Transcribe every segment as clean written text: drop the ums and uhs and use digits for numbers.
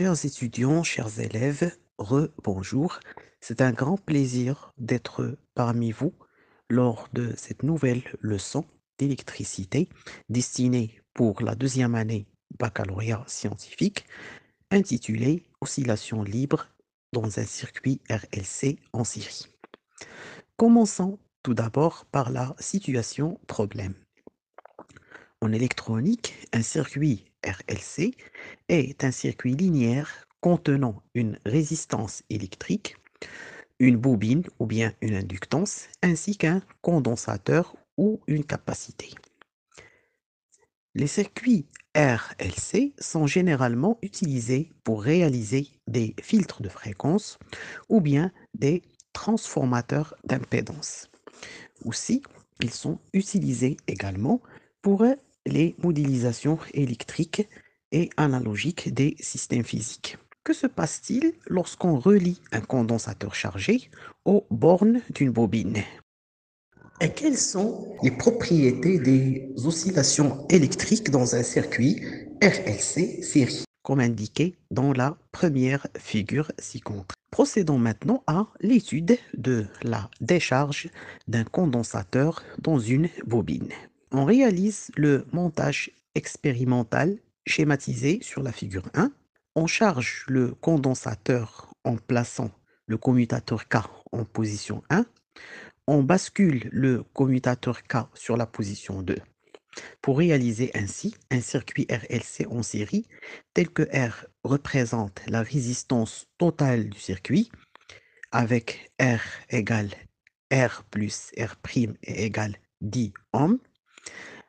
Chers étudiants, chers élèves, bonjour. C'est un grand plaisir d'être parmi vous lors de cette nouvelle leçon d'électricité destinée pour la deuxième année baccalauréat scientifique intitulée Oscillation libre dans un circuit RLC en série. Commençons tout d'abord par la situation problème. En électronique, un circuit RLC est un circuit linéaire contenant une résistance électrique, une bobine ou bien une inductance, ainsi qu'un condensateur ou une capacité. Les circuits RLC sont généralement utilisés pour réaliser des filtres de fréquence ou bien des transformateurs d'impédance. Aussi, ils sont utilisés également pour les modélisations électriques et analogiques des systèmes physiques. Que se passe-t-il lorsqu'on relie un condensateur chargé aux bornes d'une bobine? Et quelles sont les propriétés des oscillations électriques dans un circuit RLC série, comme indiqué dans la première figure ci-contre? Procédons maintenant à l'étude de la décharge d'un condensateur dans une bobine. On réalise le montage expérimental schématisé sur la figure 1. On charge le condensateur en plaçant le commutateur K en position 1. On bascule le commutateur K sur la position 2 pour réaliser ainsi un circuit RLC en série tel que R représente la résistance totale du circuit avec R égale R plus R' est égal 10 ohms.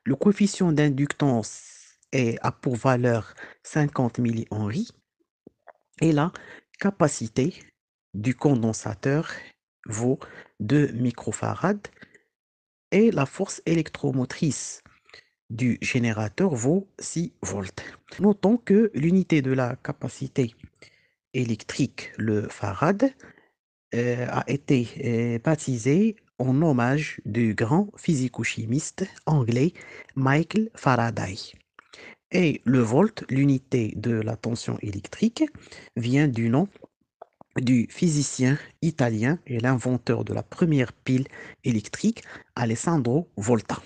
Le coefficient d'inductance a pour valeur 50 millihenry et la capacité du condensateur vaut 2 microfarads et la force électromotrice du générateur vaut 6 volts. Notons que l'unité de la capacité électrique, le farad, a été baptisée en hommage du grand physico-chimiste anglais Michael Faraday. Et le volt, l'unité de la tension électrique, vient du nom du physicien italien et l'inventeur de la première pile électrique, Alessandro Volta.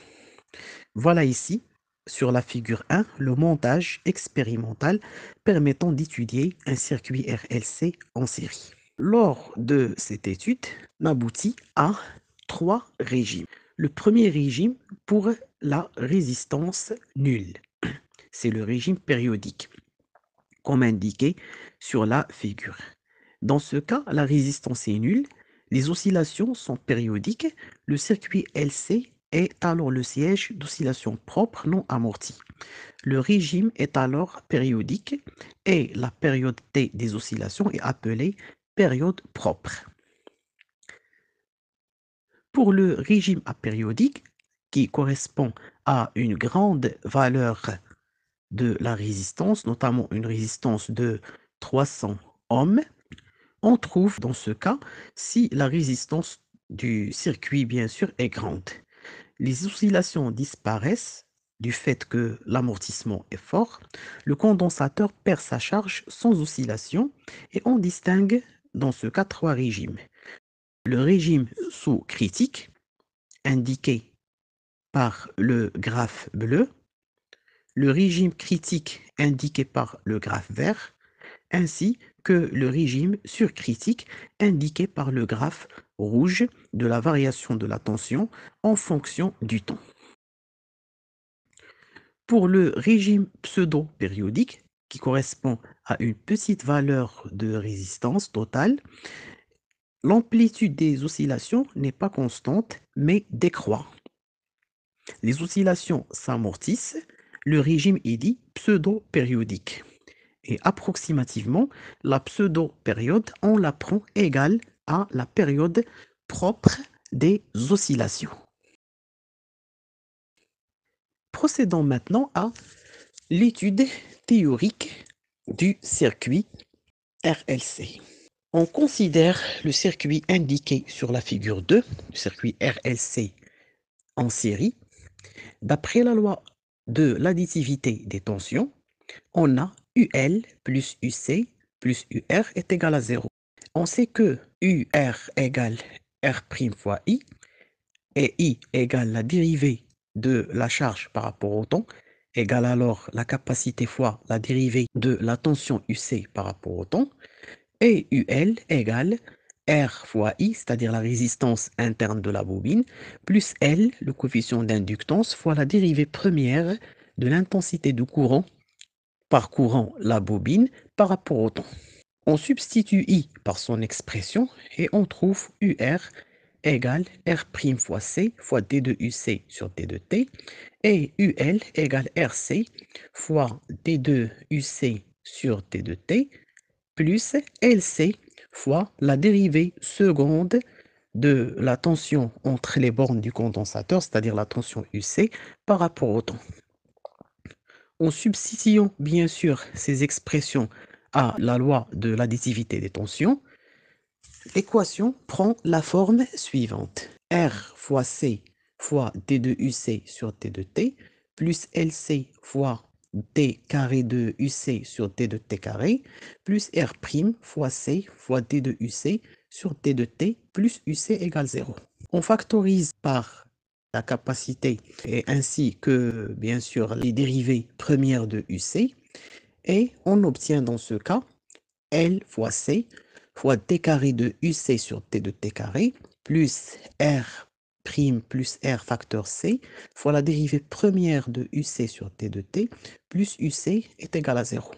Voilà ici, sur la figure 1, le montage expérimental permettant d'étudier un circuit RLC en série. Lors de cette étude, on aboutit à 3 régimes. Le premier régime pour la résistance nulle, c'est le régime périodique, comme indiqué sur la figure. Dans ce cas, la résistance est nulle, les oscillations sont périodiques, le circuit LC est alors le siège d'oscillation propre non amortie. Le régime est alors périodique et la période T des oscillations est appelée période propre. Pour le régime apériodique, qui correspond à une grande valeur de la résistance, notamment une résistance de 300 ohms, on trouve dans ce cas si la résistance du circuit, bien sûr, est grande. Les oscillations disparaissent du fait que l'amortissement est fort, le condensateur perd sa charge sans oscillation et on distingue dans ce cas 3 régimes. Le régime sous-critique, indiqué par le graphe bleu, le régime critique indiqué par le graphe vert, ainsi que le régime surcritique indiqué par le graphe rouge de la variation de la tension en fonction du temps. Pour le régime pseudo-périodique, qui correspond à une petite valeur de résistance totale, l'amplitude des oscillations n'est pas constante, mais décroît. Les oscillations s'amortissent, le régime est dit pseudo-périodique. Et approximativement, la pseudo-période, on la prend égale à la période propre des oscillations. Procédons maintenant à l'étude théorique du circuit RLC. On considère le circuit indiqué sur la figure 2, le circuit RLC en série. D'après la loi de l'additivité des tensions, on a UL plus UC plus UR est égal à 0. On sait que UR égale R' fois I, et I égale la dérivée de la charge par rapport au temps, égale alors la capacité fois la dérivée de la tension UC par rapport au temps, et UL égale R fois I, c'est-à-dire la résistance interne de la bobine, plus L, le coefficient d'inductance, fois la dérivée première de l'intensité du courant parcourant la bobine par rapport au temps. On substitue I par son expression et on trouve UR égale R' fois C fois D de UC sur D de T et UL égale RC fois D de UC sur D de T plus LC fois la dérivée seconde de la tension entre les bornes du condensateur, c'est-à-dire la tension UC par rapport au temps. En substituant bien sûr ces expressions à la loi de l'additivité des tensions, l'équation prend la forme suivante. R fois C fois D de UC sur D de T plus LC fois D carré de UC sur D de T carré plus R' fois C fois D de UC sur D de T plus UC égale 0. On factorise par la capacité et ainsi que bien sûr les dérivées premières de UC et on obtient dans ce cas L fois C fois T carré de UC sur T de T carré plus R' plus R facteur C fois la dérivée première de UC sur T de T plus UC est égal à 0.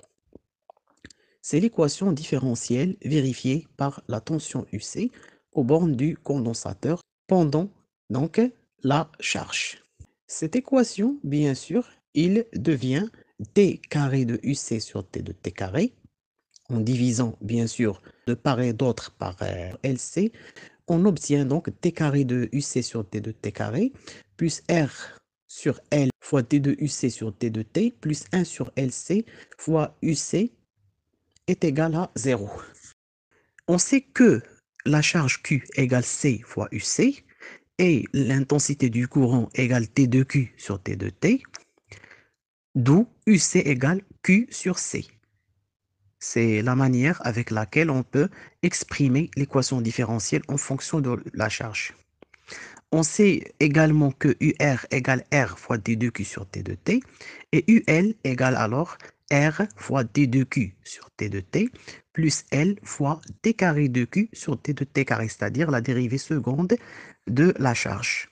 C'est l'équation différentielle vérifiée par la tension UC aux bornes du condensateur pendant donc la charge. Cette équation, bien sûr, il devient T carré de UC sur T de T carré en divisant bien sûr de part et d'autre par LC, on obtient donc T carré de UC sur T de T carré plus R sur L fois T de UC sur T de T plus 1 sur LC fois UC est égal à 0. On sait que la charge Q égale C fois UC et l'intensité du courant égale T de Q sur T de T, d'où UC égale Q sur C. C'est la manière avec laquelle on peut exprimer l'équation différentielle en fonction de la charge. On sait également que UR égale R fois D de Q sur T de T et UL égale alors R fois D de Q sur T de T plus L fois T carré de Q sur T de T carré, c'est-à-dire la dérivée seconde de la charge.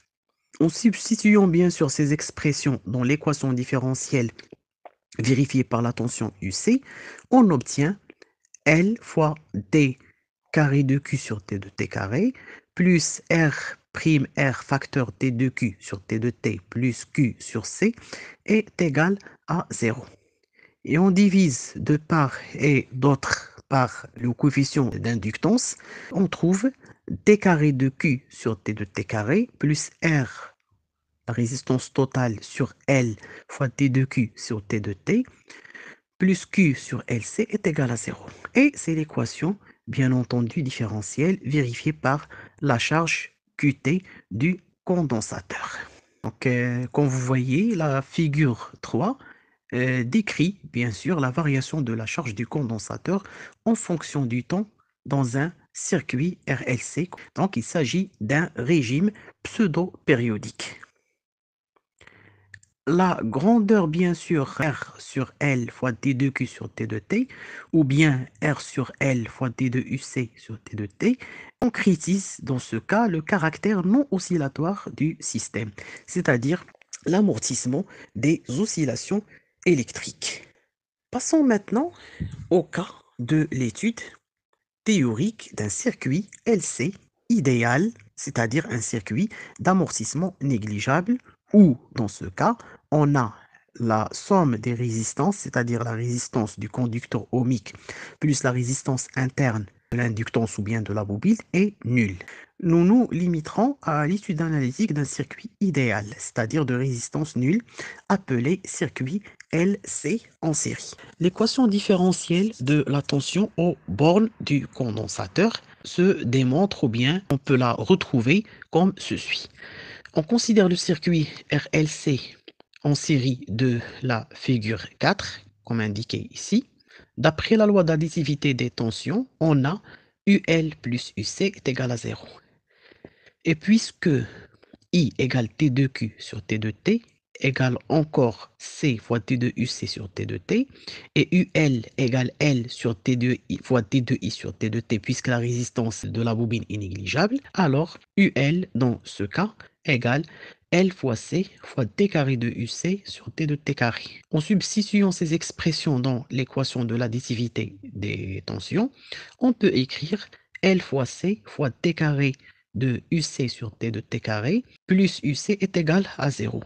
En substituant bien sûr ces expressions dans l'équation différentielle vérifiée par la tension UC, on obtient L fois D carré de Q sur T de T carré plus R prime R facteur T de Q sur T de T plus Q sur C est égal à 0. Et on divise de part et d'autre par le coefficient d'inductance, on trouve T carré de Q sur T de T carré plus R, la résistance totale sur L fois T de Q sur T de T plus Q sur LC est égal à 0. Et c'est l'équation, bien entendu, différentielle vérifiée par la charge QT du condensateur. Donc, comme vous voyez, la figure 3 décrit bien sûr la variation de la charge du condensateur en fonction du temps dans un circuit RLC. Donc, il s'agit d'un régime pseudo-périodique. La grandeur, bien sûr, R sur L fois D de Q sur T de T, ou bien R sur L fois D de UC sur T de T, concrétise dans ce cas le caractère non oscillatoire du système, c'est-à-dire l'amortissement des oscillations électriques. Passons maintenant au cas de l'étude théorique d'un circuit LC idéal, c'est-à-dire un circuit d'amortissement négligeable, où, dans ce cas, on a la somme des résistances, c'est-à-dire la résistance du conducteur ohmique plus la résistance interne de l'inductance ou bien de la bobine est nulle. Nous nous limiterons à l'étude analytique d'un circuit idéal, c'est-à-dire de résistance nulle, appelé circuit LC en série. L'équation différentielle de la tension aux bornes du condensateur se démontre ou bien on peut la retrouver comme ceci. On considère le circuit RLC en série de la figure 4, comme indiqué ici. D'après la loi d'additivité des tensions, on a UL plus UC est égal à 0. Et puisque I égale T de Q sur T de T égale encore C fois T de UC sur T de T et UL égale L sur T de I fois T de I sur T de T puisque la résistance de la bobine est négligeable, alors UL dans ce cas égale L fois C fois T carré de UC sur T de T carré. En substituant ces expressions dans l'équation de l'additivité des tensions, on peut écrire L fois C fois T carré de UC sur T de T carré plus UC est égal à 0.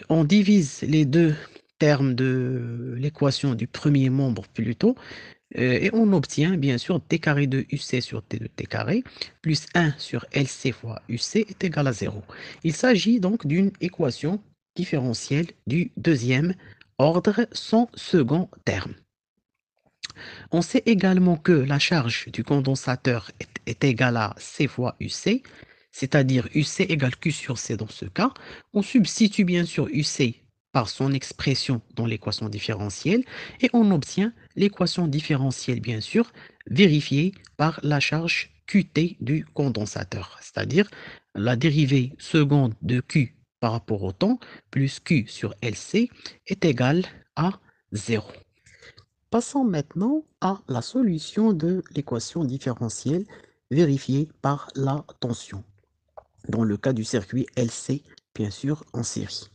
On divise les deux termes de l'équation du premier membre plutôt et on obtient bien sûr T carré de UC sur T de T carré plus 1 sur LC fois UC est égal à 0. Il s'agit donc d'une équation différentielle du deuxième ordre sans second terme. On sait également que la charge du condensateur est égale à C fois UC, c'est-à-dire UC égale Q sur C dans ce cas. On substitue bien sûr UC par son expression dans l'équation différentielle et on obtient l'équation différentielle bien sûr vérifiée par la charge QT du condensateur, c'est-à-dire la dérivée seconde de Q par rapport au temps plus Q sur LC est égale à 0. Passons maintenant à la solution de l'équation différentielle vérifiée par la tension, dans le cas du circuit LC, bien sûr, en série.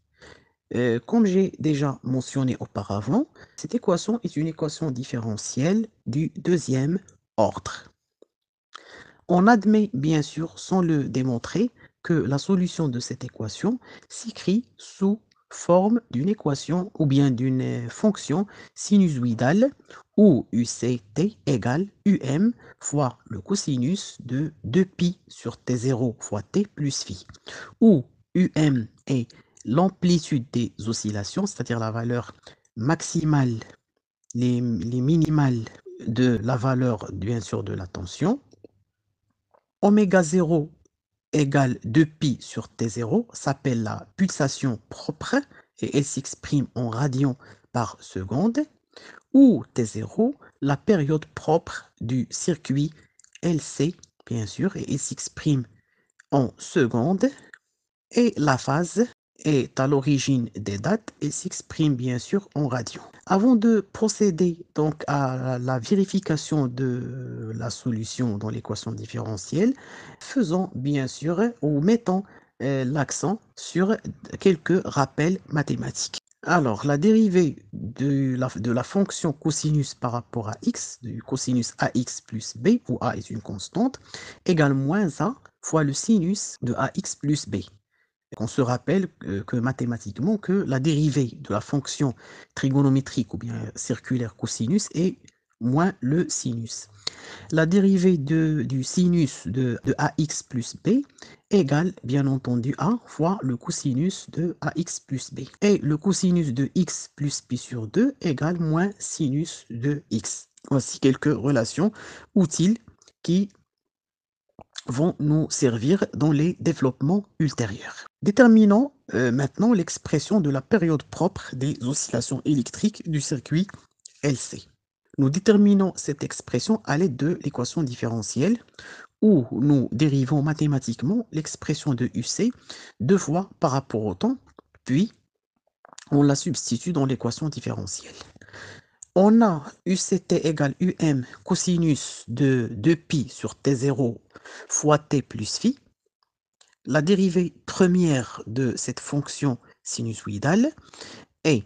Comme j'ai déjà mentionné auparavant, cette équation est une équation différentielle du deuxième ordre. On admet bien sûr, sans le démontrer, que la solution de cette équation s'écrit sous forme d'une équation ou bien d'une fonction sinusoïdale où UCT égale UM fois le cosinus de 2π sur T0 fois T plus phi, où UM est l'amplitude des oscillations, c'est-à-dire la valeur maximale, les minimales de la valeur bien sûr de la tension. Oméga 0 égale 2π sur T0 s'appelle la pulsation propre et elle s'exprime en radians par seconde, ou T0, la période propre du circuit LC, bien sûr, et elle s'exprime en secondes, et la phase est à l'origine des dates et s'exprime bien sûr en radians. Avant de procéder donc à la vérification de la solution dans l'équation différentielle, faisons bien sûr ou mettons l'accent sur quelques rappels mathématiques. Alors, la dérivée de la fonction cosinus par rapport à x, du cosinus ax plus b, où a est une constante, égale moins a fois le sinus de ax plus b. On se rappelle que mathématiquement que la dérivée de la fonction trigonométrique ou bien circulaire cosinus est moins le sinus. La dérivée du sinus de ax plus b égale bien entendu a fois le cosinus de ax plus b. Et le cosinus de x plus pi sur 2 égale moins sinus de x. Voici quelques relations utiles qui vont nous servir dans les développements ultérieurs. Déterminons maintenant l'expression de la période propre des oscillations électriques du circuit LC. Nous déterminons cette expression à l'aide de l'équation différentielle où nous dérivons mathématiquement l'expression de UC deux fois par rapport au temps, puis on la substitue dans l'équation différentielle. On a UCT égale UM cosinus de 2π sur T0 fois T plus phi. La dérivée première de cette fonction sinusoïdale est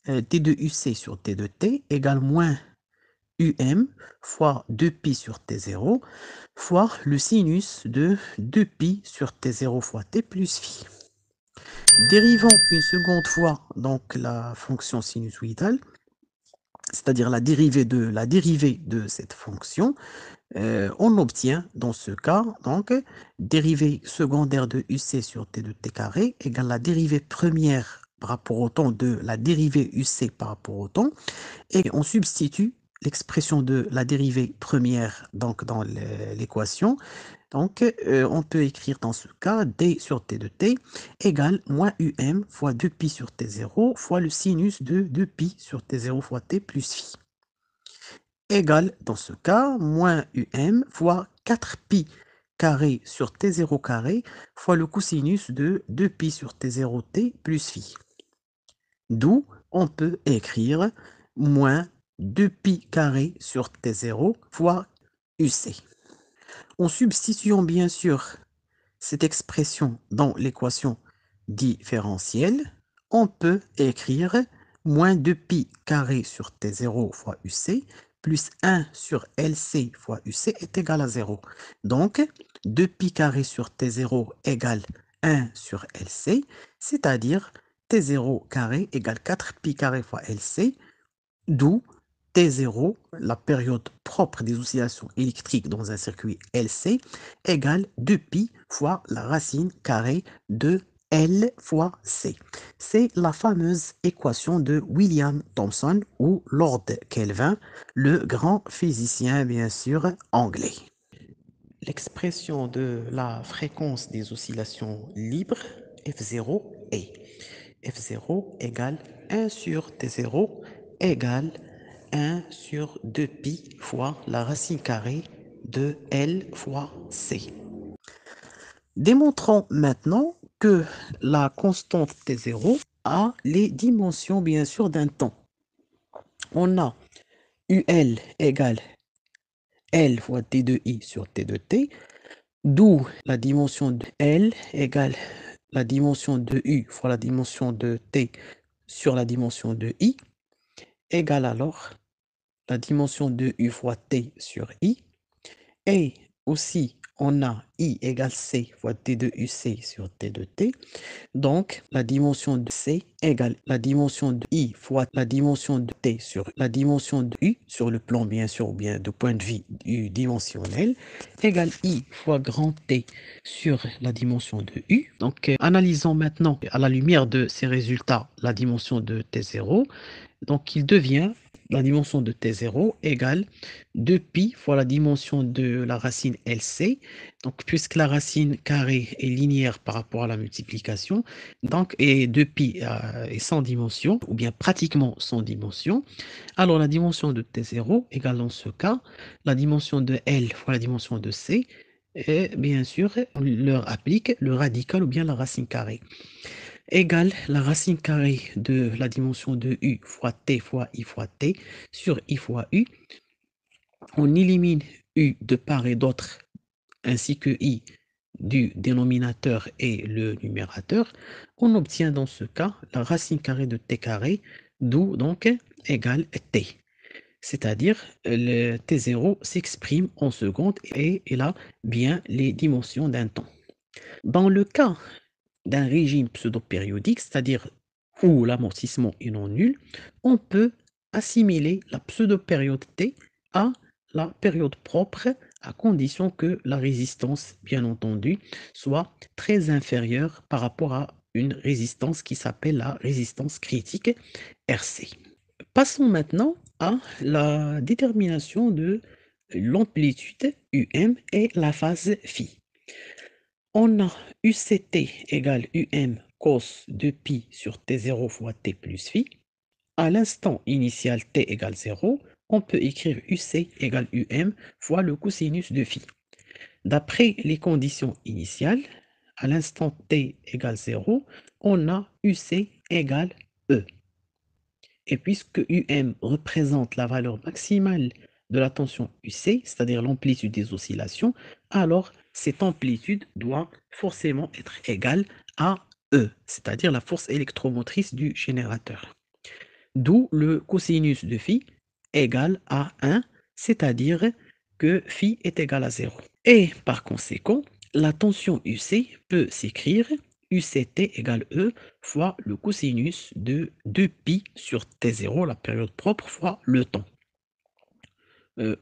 T de UC sur T de T égale moins UM fois 2π sur T0 fois le sinus de 2π sur T0 fois T plus phi. Dérivons une seconde fois donc la fonction sinusoïdale, c'est-à-dire la dérivée de cette fonction, on obtient dans ce cas donc dérivée secondaire de UC sur T de T carré égale la dérivée première par rapport au temps de la dérivée UC par rapport au temps, et on substitue l'expression de la dérivée première donc dans l'équation. Donc, on peut écrire dans ce cas d sur t de t égale moins um fois 2π sur t0 fois le sinus de 2π sur t0 fois t plus phi. égale, dans ce cas, moins UM fois 4pi carré sur T0 carré fois le cosinus de 2pi sur T0t plus phi. D'où on peut écrire moins 2pi carré sur T0 fois UC. En substituant bien sûr cette expression dans l'équation différentielle, on peut écrire moins 2pi carré sur T0 fois UC plus 1 sur LC fois UC est égal à 0. Donc, 2pi carré sur T0 égale 1 sur LC, c'est-à-dire T0 carré égale 4pi carré fois LC, d'où T0, la période propre des oscillations électriques dans un circuit LC, égale 2pi fois la racine carrée de L fois C. C'est la fameuse équation de William Thomson ou Lord Kelvin, le grand physicien bien sûr anglais. L'expression de la fréquence des oscillations libres F0 est F0 égale 1 sur T0 égale 1 sur 2pi fois la racine carrée de L fois C. Démontrons maintenant que la constante T0 a les dimensions bien sûr d'un temps. On a UL égale L fois T de I sur T de T, d'où la dimension de L égale la dimension de U fois la dimension de T sur la dimension de I, égale alors la dimension de U fois T sur I, et aussi on a I égale C fois T de UC sur T de T, donc la dimension de C égale la dimension de I fois la dimension de T sur la dimension de U sur le plan bien sûr ou bien de point de vue dimensionnel, égale I fois grand T sur la dimension de U. Donc analysons maintenant à la lumière de ces résultats la dimension de T0. Donc, il devient la dimension de T0 égale 2pi fois la dimension de la racine LC. Donc, puisque la racine carrée est linéaire par rapport à la multiplication, donc, et 2pi est sans dimension, ou bien pratiquement sans dimension, alors la dimension de T0 égale dans ce cas la dimension de L fois la dimension de C, et bien sûr, on leur applique le radical ou bien la racine carrée égale la racine carrée de la dimension de U fois T fois I fois T sur I fois U. On élimine U de part et d'autre ainsi que I du dénominateur et le numérateur. On obtient dans ce cas la racine carrée de T carré, d'où donc égale T. C'est-à-dire le T0 s'exprime en secondes et il a bien les dimensions d'un temps. Dans le cas d'un régime pseudo-périodique, c'est-à-dire où l'amortissement est non nul, on peut assimiler la pseudo-période T à la période propre à condition que la résistance, bien entendu, soit très inférieure par rapport à une résistance qui s'appelle la résistance critique RC. Passons maintenant à la détermination de l'amplitude UM et la phase phi. On a UCT égale UM cos de pi sur T0 fois T plus phi. À l'instant initial T égale 0, on peut écrire UC égale UM fois le cosinus de phi. D'après les conditions initiales, à l'instant T égale 0, on a UC égale E. Et puisque UM représente la valeur maximale de la tension UC, c'est-à-dire l'amplitude des oscillations, alors cette amplitude doit forcément être égale à E, c'est-à-dire la force électromotrice du générateur. D'où le cosinus de phi égale à 1, c'est-à-dire que phi est égal à 0. Et par conséquent, la tension UC peut s'écrire UCT égale E fois le cosinus de 2pi sur T0, la période propre, fois le temps.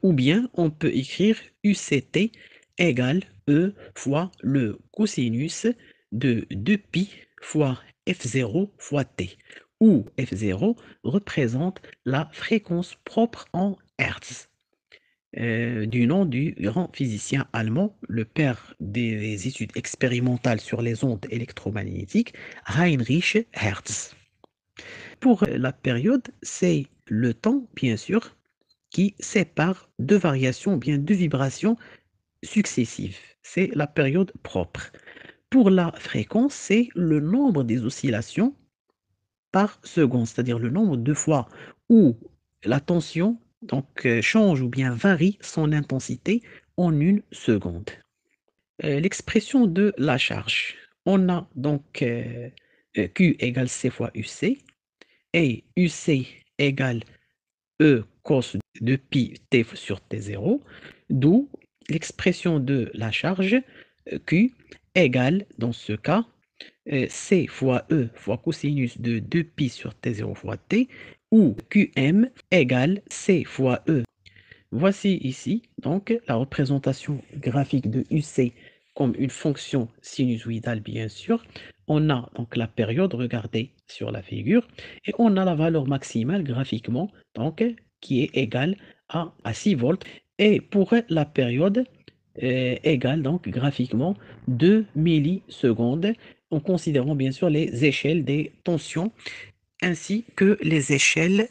Ou bien on peut écrire UCT égale E fois le cosinus de 2pi fois F0 fois T, où F0 représente la fréquence propre en Hertz. Du nom du grand physicien allemand, le père des études expérimentales sur les ondes électromagnétiques, Heinrich Hertz. Pour la période, c'est le temps, bien sûr, qui sépare deux variations ou bien deux vibrations successives. C'est la période propre. Pour la fréquence, c'est le nombre des oscillations par seconde, c'est-à-dire le nombre de fois où la tension change ou bien varie son intensité en une seconde. L'expression de la charge. On a Q égale C fois UC et UC égale E cos de pi t sur T0, d'où l'expression de la charge Q égale, dans ce cas, C fois E fois cosinus de 2pi sur T0 fois T, ou QM égale C fois E. Voici ici donc la représentation graphique de UC comme une fonction sinusoïdale, bien sûr. On a donc la période, regardez sur la figure, et on a la valeur maximale graphiquement, donc qui est égale à 6 volts. Et pour la période égale donc graphiquement 2 millisecondes, en considérant bien sûr les échelles des tensions ainsi que les échelles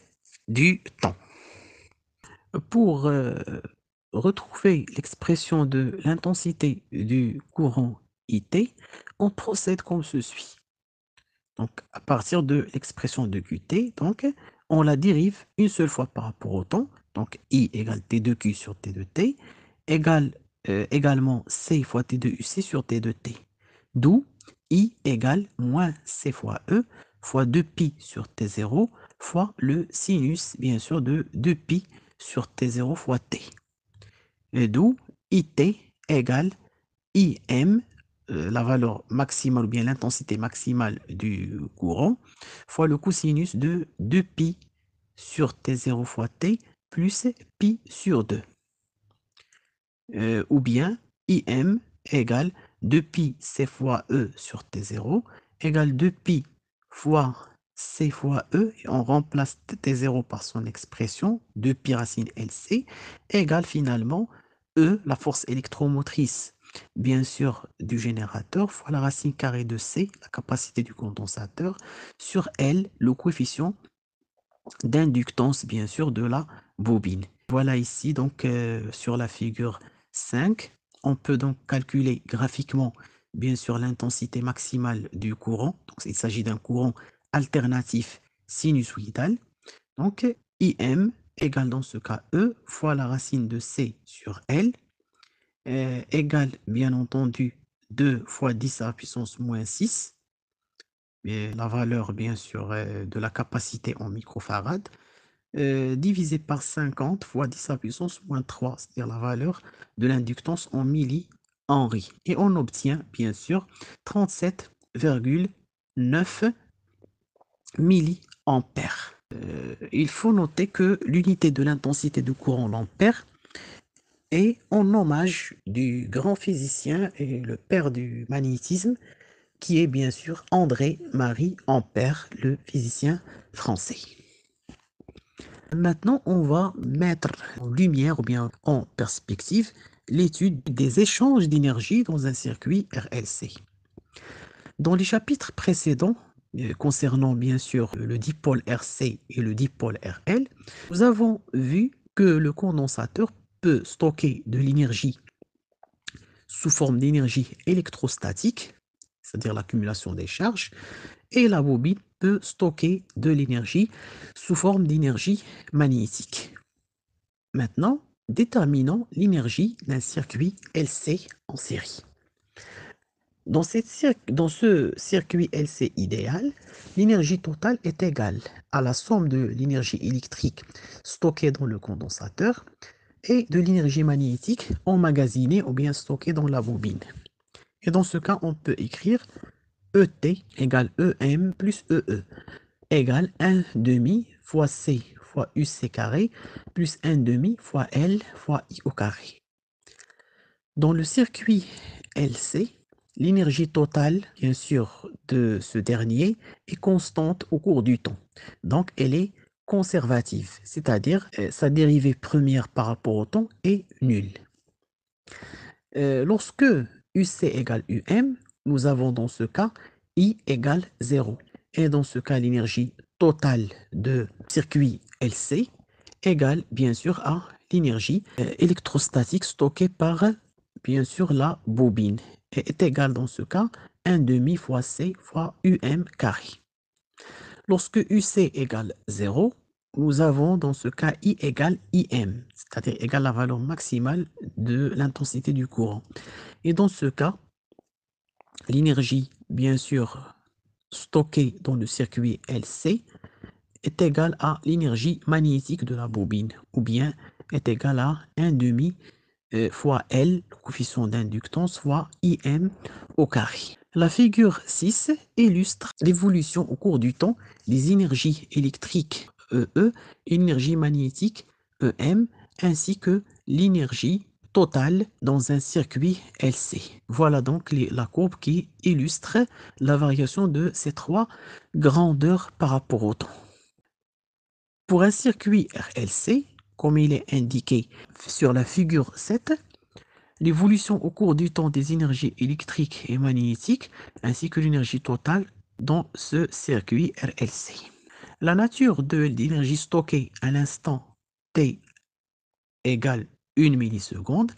du temps. Pour retrouver l'expression de l'intensité du courant IT, on procède comme ceci. Donc, à partir de l'expression de QT, donc, on la dérive une seule fois par rapport au temps. Donc, I égale T de Q sur T de T, égale également C fois T de UC sur T de T. D'où I égale moins C fois E fois 2pi sur T0 fois le sinus, bien sûr, de 2pi sur T0 fois T. Et d'où IT égale IM, la valeur maximale ou bien l'intensité maximale du courant, fois le cosinus de 2pi sur T0 fois T plus pi sur 2. Ou bien IM égale 2pi C fois E sur T0 égale 2pi fois C fois E, et on remplace T0 par son expression, 2pi racine LC, égale finalement E, la force électromotrice, bien sûr, du générateur, fois la racine carrée de C, la capacité du condensateur, sur L, le coefficient d'inductance, bien sûr, de la bobine. Voilà ici, donc, sur la figure 5, on peut donc calculer graphiquement, bien sûr, l'intensité maximale du courant. Donc, il s'agit d'un courant alternatif sinusoïdal. Donc, IM égale dans ce cas E fois la racine de C sur L, égale, bien entendu, 2 fois 10 à la puissance moins 6, et la valeur, bien sûr, de la capacité en microfarad, divisé par 50 fois 10 à la puissance moins 3, c'est-à-dire la valeur de l'inductance en millihenry. Et on obtient, bien sûr, 37,9 milliampères. Il faut noter que l'unité de l'intensité de courant, l'ampère, est en hommage du grand physicien et le père du magnétisme, qui est bien sûr André-Marie Ampère, le physicien français. Maintenant, on va mettre en lumière ou bien en perspective l'étude des échanges d'énergie dans un circuit RLC. Dans les chapitres précédents, concernant bien sûr le dipôle RC et le dipôle RL, nous avons vu que le condensateur peut stocker de l'énergie sous forme d'énergie électrostatique, c'est-à-dire l'accumulation des charges, et la bobine peut stocker de l'énergie sous forme d'énergie magnétique. Maintenant, déterminons l'énergie d'un circuit LC en série. Dans ce circuit LC idéal, l'énergie totale est égale à la somme de l'énergie électrique stockée dans le condensateur et de l'énergie magnétique emmagasinée ou bien stockée dans la bobine. Et dans ce cas, on peut écrire ET égale EM plus EE égale 1 demi fois C fois UC carré plus 1 demi fois L fois I au carré. Dans le circuit LC, l'énergie totale, bien sûr, de ce dernier est constante au cours du temps. Donc, elle est conservative, c'est-à-dire sa dérivée première par rapport au temps est nulle. Lorsque UC égale UM, nous avons dans ce cas I égale 0. Et dans ce cas, l'énergie totale de circuit LC égale bien sûr à l'énergie électrostatique stockée par bien sûr la bobine et est égale dans ce cas 1 demi fois C fois UM carré. Lorsque UC égale 0, nous avons dans ce cas I égale IM, c'est-à-dire égale la valeur maximale de l'intensité du courant. Et dans ce cas, l'énergie, bien sûr, stockée dans le circuit LC est égale à l'énergie magnétique de la bobine, ou bien est égale à 1 demi fois L, le coefficient d'inductance, fois IM au carré. La figure 6 illustre l'évolution au cours du temps des énergies électriques EE et l'énergie magnétique EM, ainsi que l'énergie totale dans un circuit LC. Voilà donc la courbe qui illustre la variation de ces trois grandeurs par rapport au temps. Pour un circuit RLC, comme il est indiqué sur la figure 7, l'évolution au cours du temps des énergies électriques et magnétiques, ainsi que l'énergie totale dans ce circuit RLC. La nature de l'énergie stockée à l'instant t égale 1 milliseconde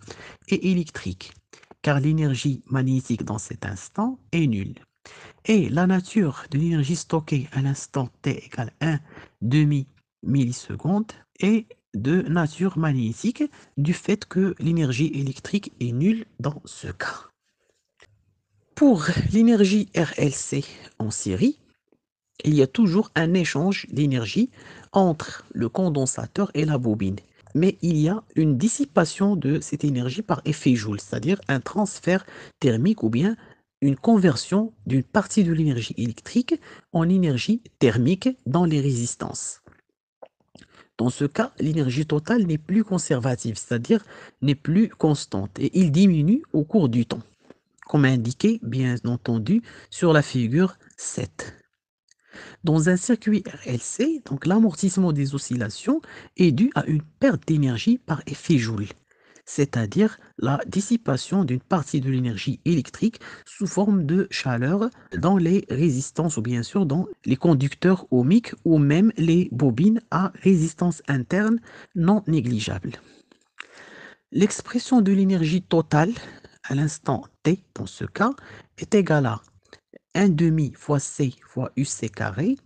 est électrique, car l'énergie magnétique dans cet instant est nulle. Et la nature de l'énergie stockée à l'instant t égale 1 demi-milliseconde est de nature magnétique du fait que l'énergie électrique est nulle dans ce cas. Pour l'énergie RLC en série, il y a toujours un échange d'énergie entre le condensateur et la bobine. Mais il y a une dissipation de cette énergie par effet Joule, c'est-à-dire un transfert thermique ou bien une conversion d'une partie de l'énergie électrique en énergie thermique dans les résistances. Dans ce cas, l'énergie totale n'est plus conservative, c'est-à-dire n'est plus constante et il diminue au cours du temps, comme indiqué bien entendu sur la figure 7. Dans un circuit RLC, donc l'amortissement des oscillations est dû à une perte d'énergie par effet Joule, c'est-à-dire la dissipation d'une partie de l'énergie électrique sous forme de chaleur dans les résistances ou bien sûr dans les conducteurs ohmiques ou même les bobines à résistance interne non négligeable. L'expression de l'énergie totale à l'instant t dans ce cas est égale à 1 demi fois C fois UC carré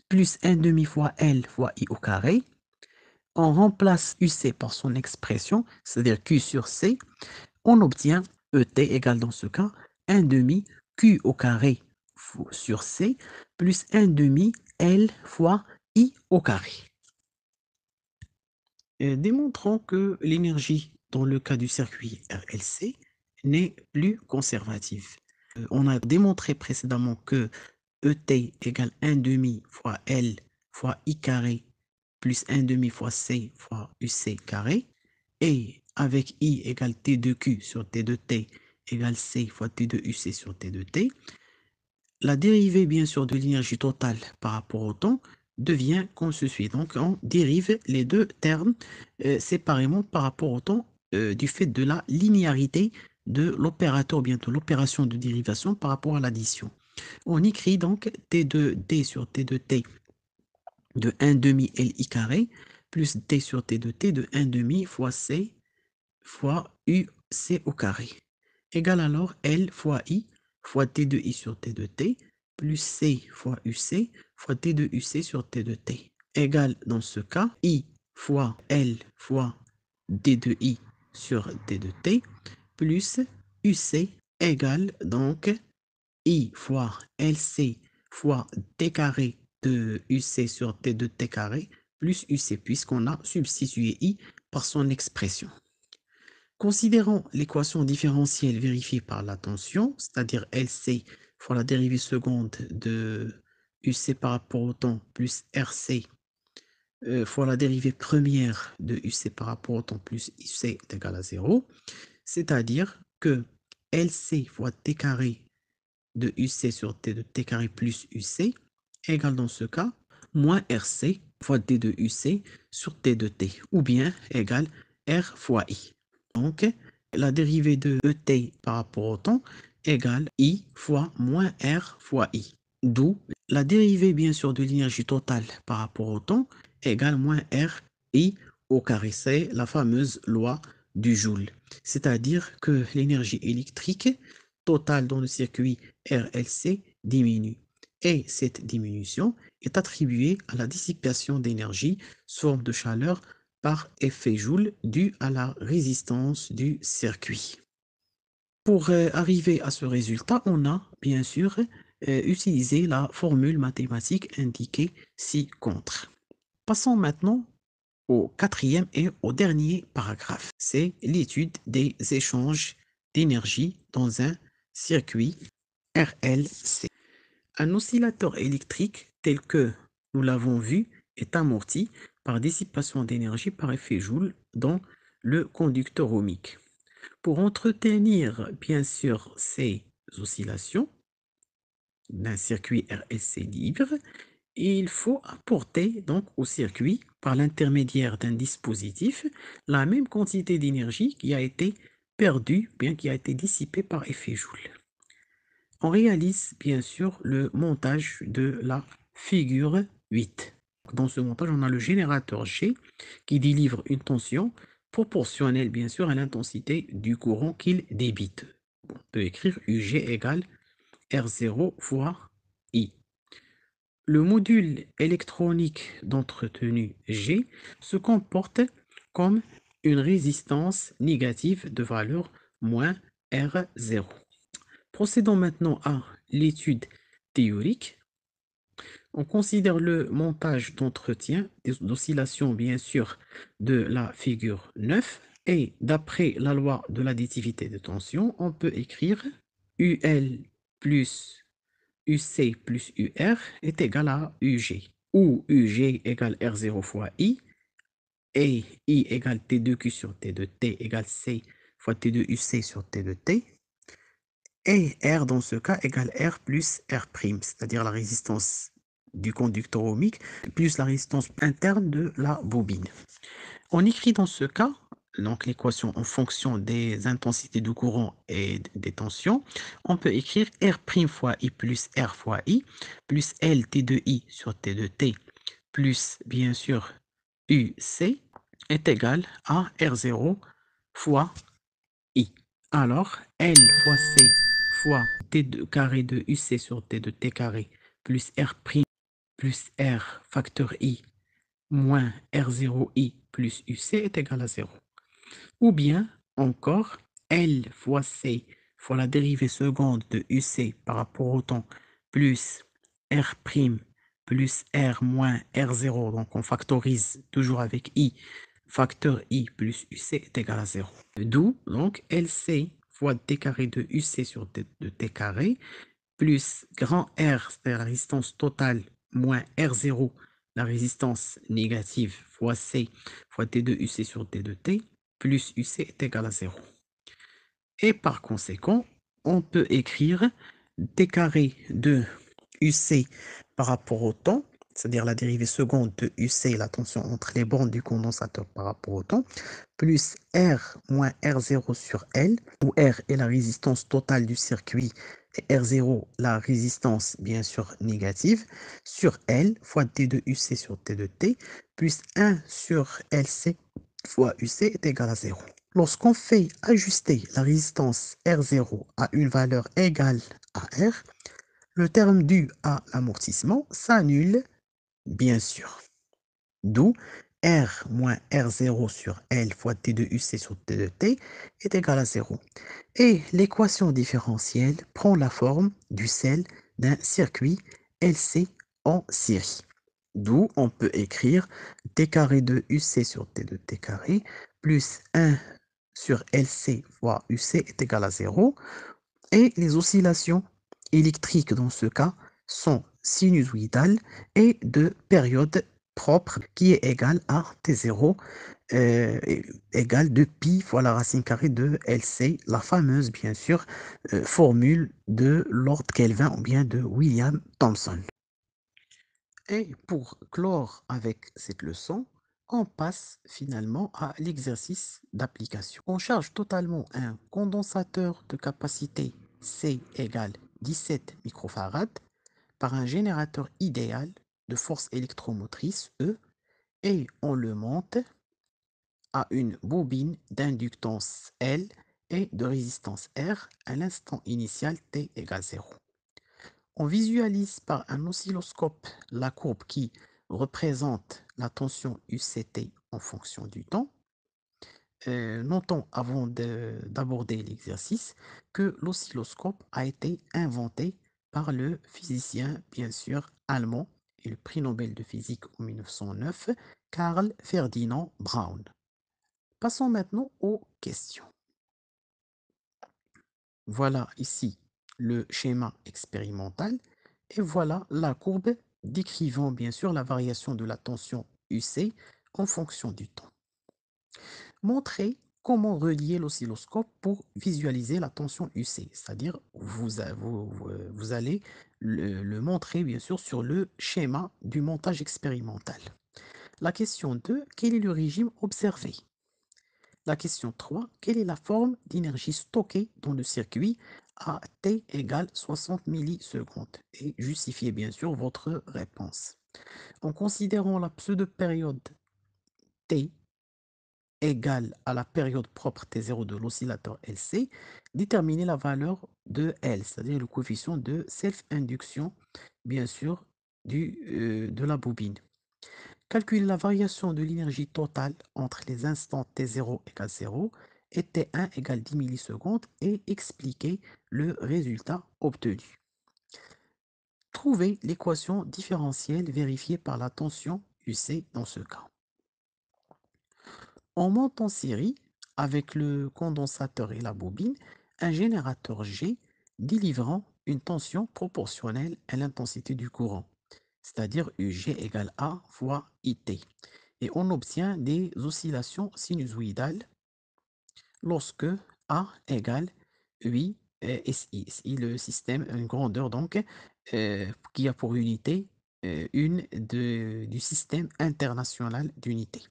plus 1 demi fois L fois I au carré. On remplace UC par son expression, c'est-à-dire Q sur C. On obtient ET égale dans ce cas 1 demi Q au carré sur C plus 1 demi L fois I au carré. Démontrons que l'énergie dans le cas du circuit RLC n'est plus conservative. On a démontré précédemment que ET égale 1 demi fois L fois I carré plus 1 demi fois C fois UC carré. Et avec I égale T de Q sur T de T égale C fois T de UC sur T de T, la dérivée bien sûr de l'énergie totale par rapport au temps devient comme ceci. Donc on dérive les deux termes séparément par rapport au temps du fait de la linéarité de l'opérateur, bientôt l'opération de dérivation par rapport à l'addition. On écrit donc T de D sur T de T de 1 demi Li carré plus D sur T de T de 1 demi fois C fois UC au carré égale alors L fois I fois T de I sur T de T plus C fois UC fois T de UC sur T de T égale dans ce cas I fois L fois D de I sur T de T plus UC égale donc I fois LC fois T carré de UC sur T de T carré plus UC puisqu'on a substitué I par son expression. Considérons l'équation différentielle vérifiée par la tension, c'est-à-dire LC fois la dérivée seconde de UC par rapport au temps plus RC fois la dérivée première de UC par rapport au temps plus UC est égal à 0, c'est-à-dire que LC fois T carré de UC sur T de T carré plus UC égale dans ce cas moins RC fois D de UC sur T de T ou bien égale R fois I. Donc la dérivée de ET par rapport au temps égale I fois moins R fois I. D'où la dérivée bien sûr de l'énergie totale par rapport au temps égale moins R I au carré, c'est la fameuse loi du Joule. C'est-à-dire que l'énergie électrique totale dans le circuit RLC diminue. Et cette diminution est attribuée à la dissipation d'énergie sous forme de chaleur par effet Joule dû à la résistance du circuit. Pour arriver à ce résultat, on a bien sûr utilisé la formule mathématique indiquée ci-contre. Passons maintenant au quatrième et au dernier paragraphe. C'est l'étude des échanges d'énergie dans un circuit RLC. Un oscillateur électrique tel que nous l'avons vu est amorti par dissipation d'énergie par effet Joule dans le conducteur ohmique. Pour entretenir bien sûr ces oscillations d'un circuit RLC libre, il faut apporter donc au circuit, par l'intermédiaire d'un dispositif, la même quantité d'énergie qui a été perdue, bien qui a été dissipée par effet Joule. On réalise bien sûr le montage de la figure 8. Dans ce montage, on a le générateur G qui délivre une tension proportionnelle bien sûr à l'intensité du courant qu'il débite. On peut écrire UG égale R0 fois I. Le module électronique d'entretenu G se comporte comme une résistance négative de valeur moins R0. Procédons maintenant à l'étude théorique. On considère le montage d'entretien d'oscillation bien sûr de la figure 9 et d'après la loi de l'additivité de tension, on peut écrire UL plus UC plus UR est égal à UG, où UG égale R0 fois I, et I égale T2Q sur T2T égale C fois T2UC sur T2T, et R dans ce cas égale R plus R', c'est-à-dire la résistance du conducteur ohmique plus la résistance interne de la bobine. On écrit dans ce cas donc l'équation en fonction des intensités de courant et des tensions. On peut écrire R' fois I plus R fois I plus L T de I sur T de T plus bien sûr UC est égal à R0 fois I. Alors L fois C fois T de carré de UC sur T de T carré plus R' plus R facteur I moins R0I plus UC est égal à 0. Ou bien encore L fois C fois la dérivée seconde de UC par rapport au temps plus R' plus R moins R0, donc on factorise toujours avec I, facteur I plus UC est égal à 0. D'où donc LC fois T carré de UC sur T de T carré plus grand R, c'est-à-dire la résistance totale, moins R0, la résistance négative, fois C, fois T2UC sur T2T, plus UC est égal à 0. Et par conséquent, on peut écrire T carré de UC par rapport au temps, c'est-à-dire la dérivée seconde de UC, la tension entre les bornes du condensateur par rapport au temps, plus R moins R0 sur L, où R est la résistance totale du circuit et R0 la résistance bien sûr négative, sur L fois T de UC sur T de T, plus 1 sur LC fois UC est égal à 0. Lorsqu'on fait ajuster la résistance R0 à une valeur égale à R, le terme dû à l'amortissement s'annule bien sûr. D'où R moins R0 sur L fois T de UC sur T de T est égal à 0. Et l'équation différentielle prend la forme du celle d'un circuit LC en série. D'où on peut écrire T carré de UC sur T de T carré plus 1 sur LC fois UC est égal à 0. Et les oscillations électriques dans ce cas sont sinusoïdales et de période propre qui est égale à T0 égale de pi fois la racine carrée de LC, la fameuse bien sûr formule de Lord Kelvin ou bien de William Thomson. Et pour clore avec cette leçon, on passe finalement à l'exercice d'application. On charge totalement un condensateur de capacité C égale 17 microfarads par un générateur idéal de force électromotrice E et on le monte à une bobine d'inductance L et de résistance R à l'instant initial t égale 0. On visualise par un oscilloscope la courbe qui représente la tension UCT en fonction du temps. Notons avant d'aborder l'exercice que l'oscilloscope a été inventé par le physicien, bien sûr, allemand et le prix Nobel de physique en 1909, Carl Ferdinand Braun. Passons maintenant aux questions. Voilà ici le schéma expérimental et voilà la courbe décrivant bien sûr la variation de la tension UC en fonction du temps. Montrez comment relier l'oscilloscope pour visualiser la tension UC, c'est-à-dire vous allez le montrer bien sûr sur le schéma du montage expérimental. La question 2, quel est le régime observé? La question 3, quelle est la forme d'énergie stockée dans le circuit à t égale 60 millisecondes? Et justifiez bien sûr votre réponse. En considérant la pseudo-période t égale à la période propre T0 de l'oscillateur LC, déterminer la valeur de L, c'est-à-dire le coefficient de self-induction, bien sûr, de la bobine. Calculer la variation de l'énergie totale entre les instants T0 égale 0 et T1 égale 10 millisecondes et expliquer le résultat obtenu. Trouver l'équation différentielle vérifiée par la tension UC dans ce cas. On monte en série avec le condensateur et la bobine un générateur G délivrant une tension proportionnelle à l'intensité du courant, c'est-à-dire UG égale A fois IT. Et on obtient des oscillations sinusoïdales lorsque A égale 8 SI. SI, le système, une grandeur donc, qui a pour unité du système international d'unité.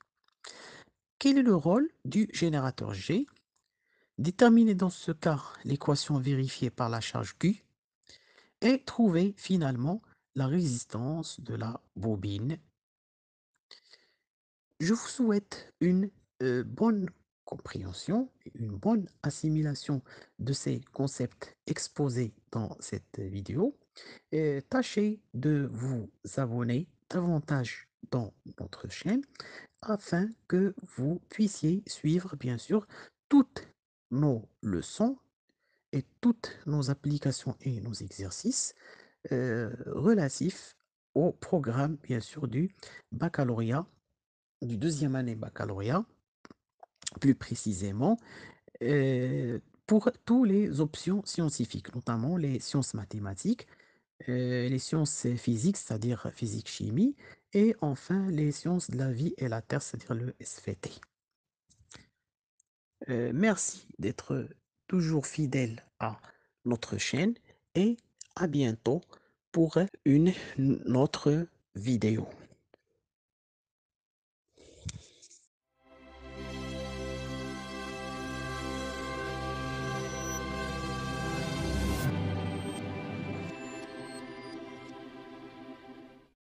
Quel est le rôle du générateur G? Déterminer dans ce cas l'équation vérifiée par la charge Q et trouver finalement la résistance de la bobine. Je vous souhaite une bonne compréhension et une bonne assimilation de ces concepts exposés dans cette vidéo. Et tâchez de vous abonner davantage dans notre chaîne afin que vous puissiez suivre, bien sûr, toutes nos leçons et toutes nos applications et nos exercices relatifs au programme, bien sûr, du baccalauréat, du deuxième année baccalauréat, plus précisément, pour toutes les options scientifiques, notamment les sciences mathématiques, les sciences physiques, c'est-à-dire physique-chimie, et enfin les sciences de la vie et la terre, c'est-à-dire le SVT. Merci d'être toujours fidèle à notre chaîne et à bientôt pour une autre vidéo.